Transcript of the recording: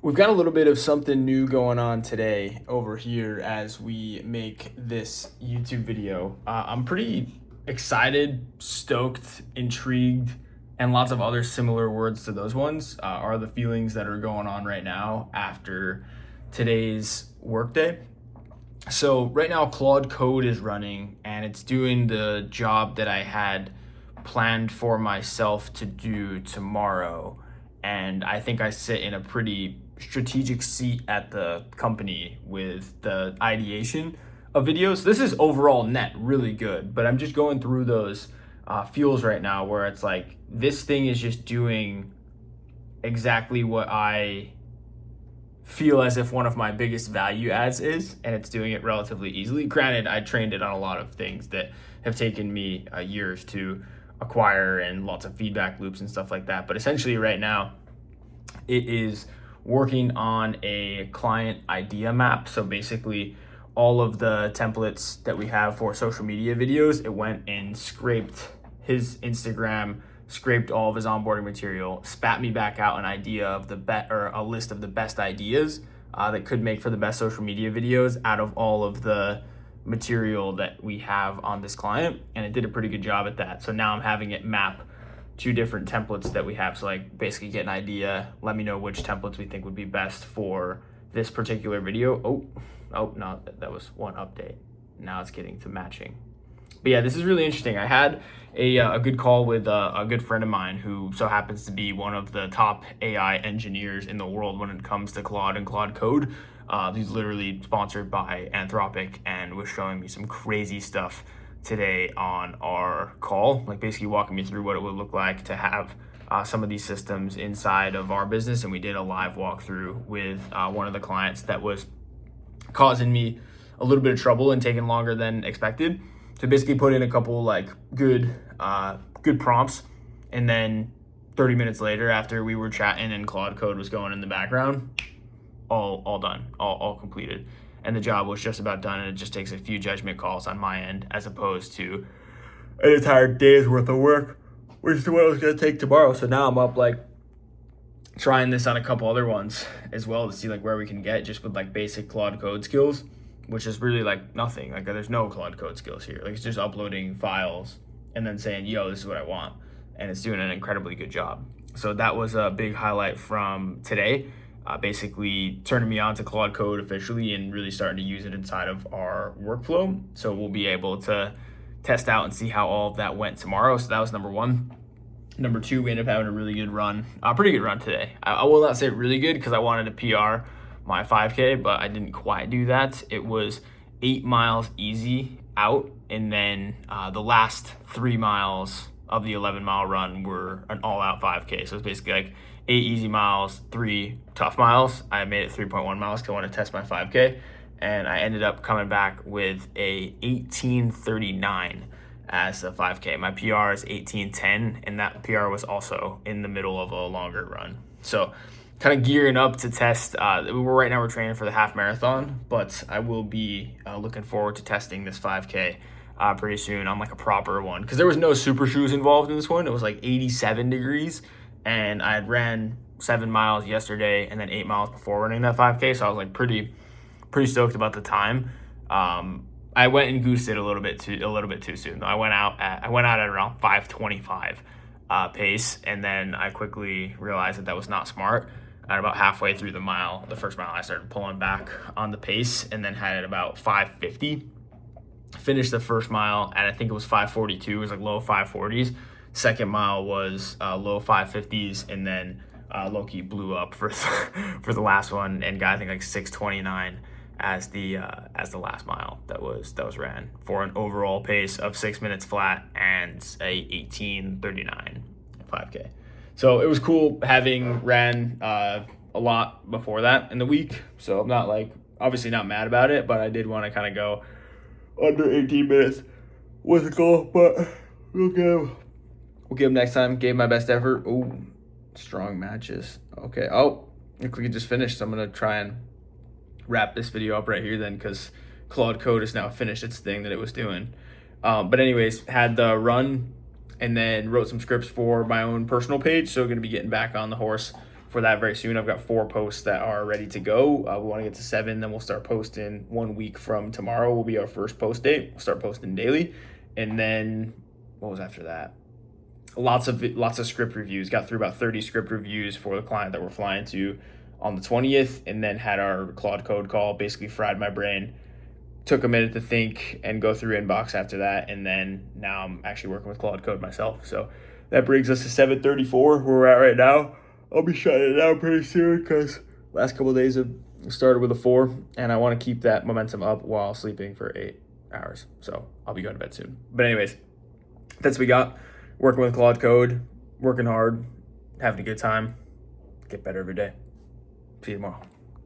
We've got a little bit of something new going on today over here as we make this YouTube video. I'm pretty excited, stoked, intrigued, and lots of other similar words to those ones are the feelings that are going on right now after today's workday. So right now Claude Code is running and it's doing the job that I had planned for myself to do tomorrow. And I think I sit in a pretty strategic seat at the company with the ideation of videos. This is overall net really good, but I'm just going through those feels right now where it's like this thing is just doing exactly what I feel as if one of my biggest value adds is, and it's doing it relatively easily. Granted, I trained it on a lot of things that have taken me years to acquire and lots of feedback loops and stuff like that. But essentially right now, it is working on a client idea map. So basically all of the templates that we have for social media videos, it went and scraped his Instagram, scraped all of his onboarding material, spat me back out an idea of a list of the best ideas that could make for the best social media videos out of all of the material that we have on this client, and it did a pretty good job at that. So now I'm having it map two different templates that we have. So like basically get an idea, let me know which templates we think would be best for this particular video. Oh no, that was one update. Now it's getting to matching. But yeah, this is really interesting. I had a good call with a good friend of mine who so happens to be one of the top AI engineers in the world when it comes to Claude and Claude Code. He's literally sponsored by Anthropic and was showing me some crazy stuff today on our call, like basically walking me through what it would look like to have some of these systems inside of our business. And we did a live walkthrough with one of the clients that was causing me a little bit of trouble and taking longer than expected. So basically put in a couple like good prompts, and then 30 minutes later after we were chatting and Claude Code was going in the background, all done, all completed. And the job was just about done, and it just takes a few judgment calls on my end as opposed to an entire day's worth of work, which is what I was gonna take tomorrow. So now I'm up like trying this on a couple other ones as well to see like where we can get just with like basic Claude Code skills, which is really like nothing. Like there's no Claude Code skills here. Like it's just uploading files and then saying, yo, this is what I want. And it's doing an incredibly good job. So that was a big highlight from today. Basically turning me on to Claude Code officially and really starting to use it inside of our workflow. So we'll be able to test out and see how all of that went tomorrow. So that was number one. Number two, we ended up having a really good run, a pretty good run today. I will not say really good because I wanted to PR my 5K, but I didn't quite do that. It was 8 miles easy out, and then the last 3 miles of the 11-mile run were an all-out 5K. So it's basically like 8 easy miles, 3 tough miles. I made it 3.1 miles because I want to test my 5K, and I ended up coming back with a 18:39 as a 5K. My PR is 18:10, and that PR was also in the middle of a longer run. So kind of gearing up to test. Right now we're training for the half marathon, but I will be looking forward to testing this 5K pretty soon on like a proper one, because there was no super shoes involved in this one. It was like 87 degrees, and I had ran 7 miles yesterday and then 8 miles before running that 5K, so I was like pretty stoked about the time. I went and goosed it a little bit too soon. I went out at around 5:25 pace, and then I quickly realized that was not smart. At about halfway through the first mile, I started pulling back on the pace, and then had it about 5:50. Finished the first mile at, I think it was 5:42. It was like low 5:40s. Second mile was low 5:50s, and then low-key blew up for for the last one and got, I think, like 6:29 as the last mile that was ran for an overall pace of 6 minutes flat and a 18:39 5K. So it was cool having ran a lot before that in the week. So I'm not like, obviously not mad about it, but I did want to kind of go under 18 minutes with a goal, but we'll give them next time. Gave my best effort. Ooh, strong matches. Okay. Oh, looks like we just finished. So I'm going to try and wrap this video up right here then, because Claude Code has now finished its thing that it was doing. But anyways, had the run and then wrote some scripts for my own personal page. So going to be getting back on the horse for that very soon. I've got 4 posts that are ready to go. We want to get to 7, then we'll start posting 1 week from tomorrow will be our first post date. We'll start posting daily. And then what was after that? Lots of script reviews. Got through about 30 script reviews for the client that we're flying to on the 20th, and then had our Claude code call, basically fried my brain. Took a minute to think and go through inbox after that, and then now I'm actually working with Claude Code myself. So that brings us to 7:34 where we're at right now. I'll be shutting it down pretty soon because last couple of days have started with a 4, and I want to keep that momentum up while sleeping for 8 hours. So I'll be going to bed soon. But anyways, that's what we got. Working with Claude Code, working hard, having a good time, get better every day. See you tomorrow.